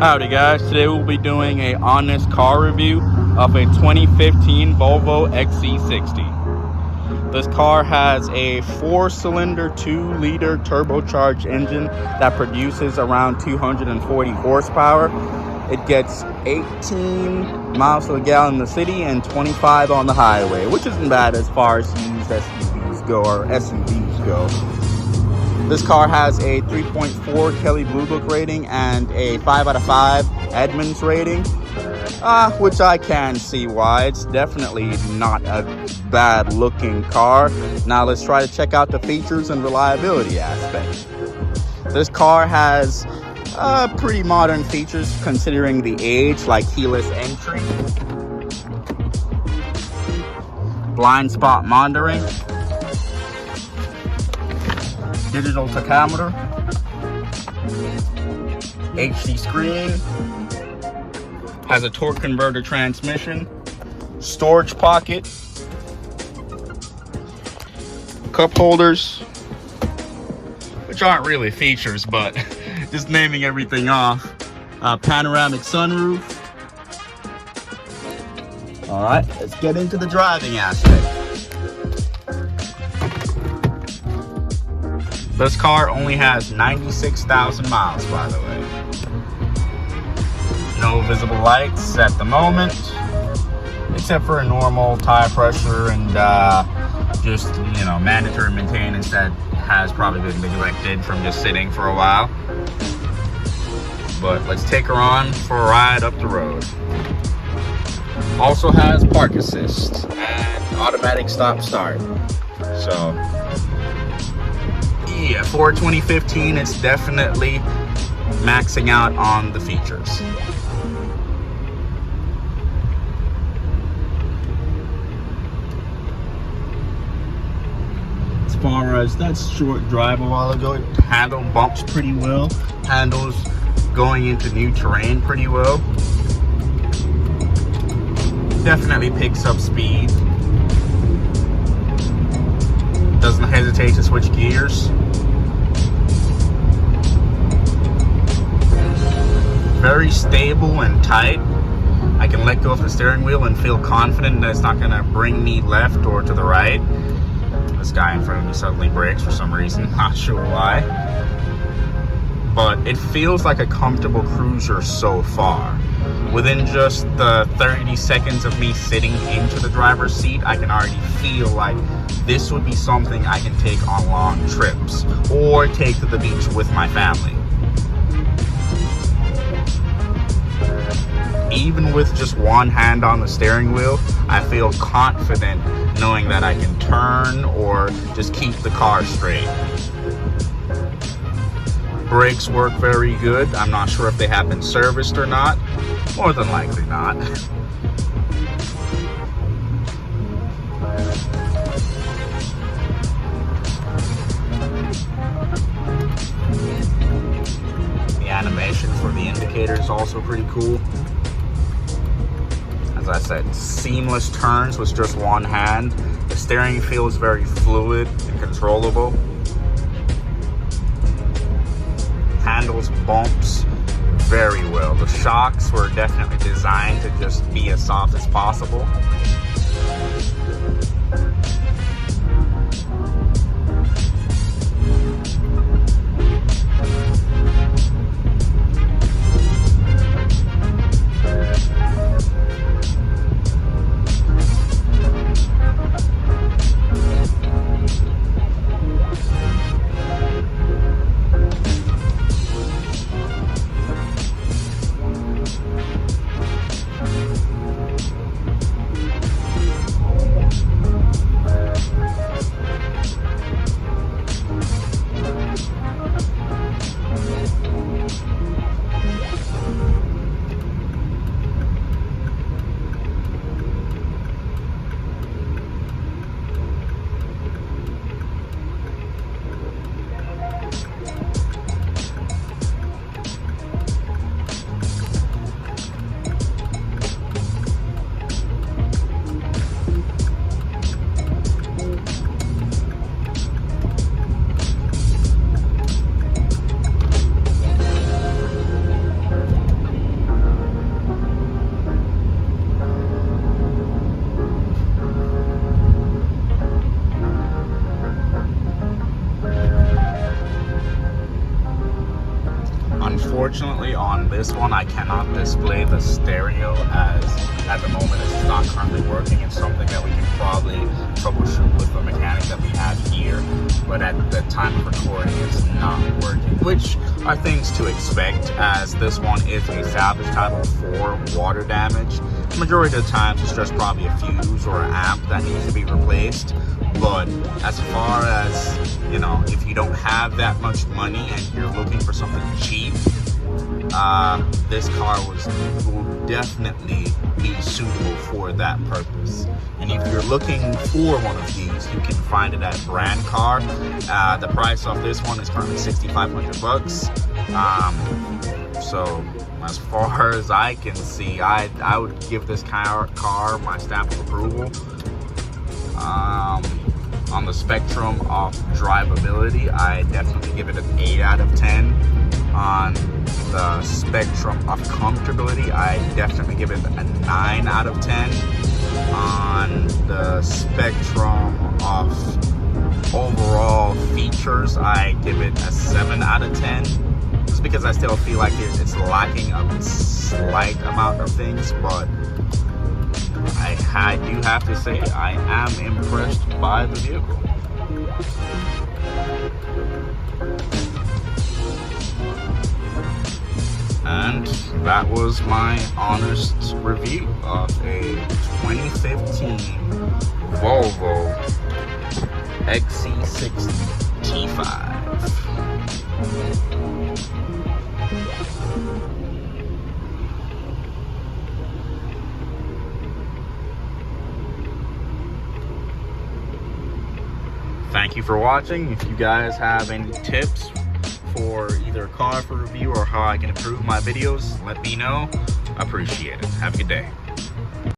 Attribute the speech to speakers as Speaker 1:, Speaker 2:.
Speaker 1: Howdy guys, today we'll be doing a honest car review of a 2015 Volvo Xc60. This car has a 4-cylinder 2-liter turbocharged engine that produces around 240 horsepower. It gets 18 miles to the gallon in the city and 25 on the highway, which isn't bad as far as used SUVs go or SUVs go. This car has a 3.4 Kelly Blue Book rating and a 5 out of 5 Edmunds rating, which I can see why. It's definitely not a bad looking car. Now let's try to check out the features and reliability aspect. This car has pretty modern features considering the age, like keyless entry, blind spot monitoring, digital tachometer, HD screen, has a torque converter transmission, storage pocket, cup holders, which aren't really features, but just naming everything off, panoramic sunroof. All right, let's get into the driving aspect. This car only has 96,000 miles, by the way. No visible lights at the moment, except for a normal tire pressure and just, mandatory maintenance that has probably been neglected from just sitting for a while. But let's take her on for a ride up the road. Also has park assist and automatic stop start. So yeah, for 2015, it's definitely maxing out on the features. As far as that short drive a while ago, it handled bumps pretty well, handles going into new terrain pretty well. Definitely picks up speed. Doesn't hesitate to switch gears. Very stable and tight. I can let go of the steering wheel and feel confident that it's not going to bring me left or to the right. This guy in front of me suddenly brakes for some reason, not sure why. But it feels like a comfortable cruiser so far. Within just the 30 seconds of me sitting into the driver's seat, I can already feel like this would be something I can take on long trips or take to the beach with my family. Even with just one hand on the steering wheel, I feel confident knowing that I can turn or just keep the car straight. Brakes work very good. I'm not sure if they have been serviced or not. More than likely not. The animation for the indicator is also pretty cool. As I said, seamless turns with just one hand. The steering feels very fluid and controllable. Handles bumps very well. The shocks were definitely designed to just be as soft as possible. Unfortunately, on this one, I cannot display the stereo, as at the moment it's not currently working. It's something that we can probably troubleshoot with the mechanic that we have here, but at the time of recording, it's not working, which are things to expect, as this one is a salvage title for water damage. The majority of the times, it's just probably a fuse or an amp that needs to be replaced. But as far as, you know, if you don't have that much money and you're looking for something cheap, this car will definitely be suitable for that purpose. And if you're looking for one of these, you can find it at Brand Car. The price of this one is currently $6,500. So as far as I can see, I would give this car my stamp of approval. On the spectrum of drivability, I definitely give it an 8 out of 10. On the spectrum of comfortability, I definitely give it a 9 out of 10. On the spectrum of overall features, I give it a 7 out of 10. Just because I still feel like it's lacking a slight amount of things, but I do have to say I am impressed by the vehicle. And that was my honest review of a 2015 Volvo Xc60 T5. Thank you for watching. If you guys have any tips for either a car for review or how I can improve my videos, let me know. I appreciate it. Have a good day.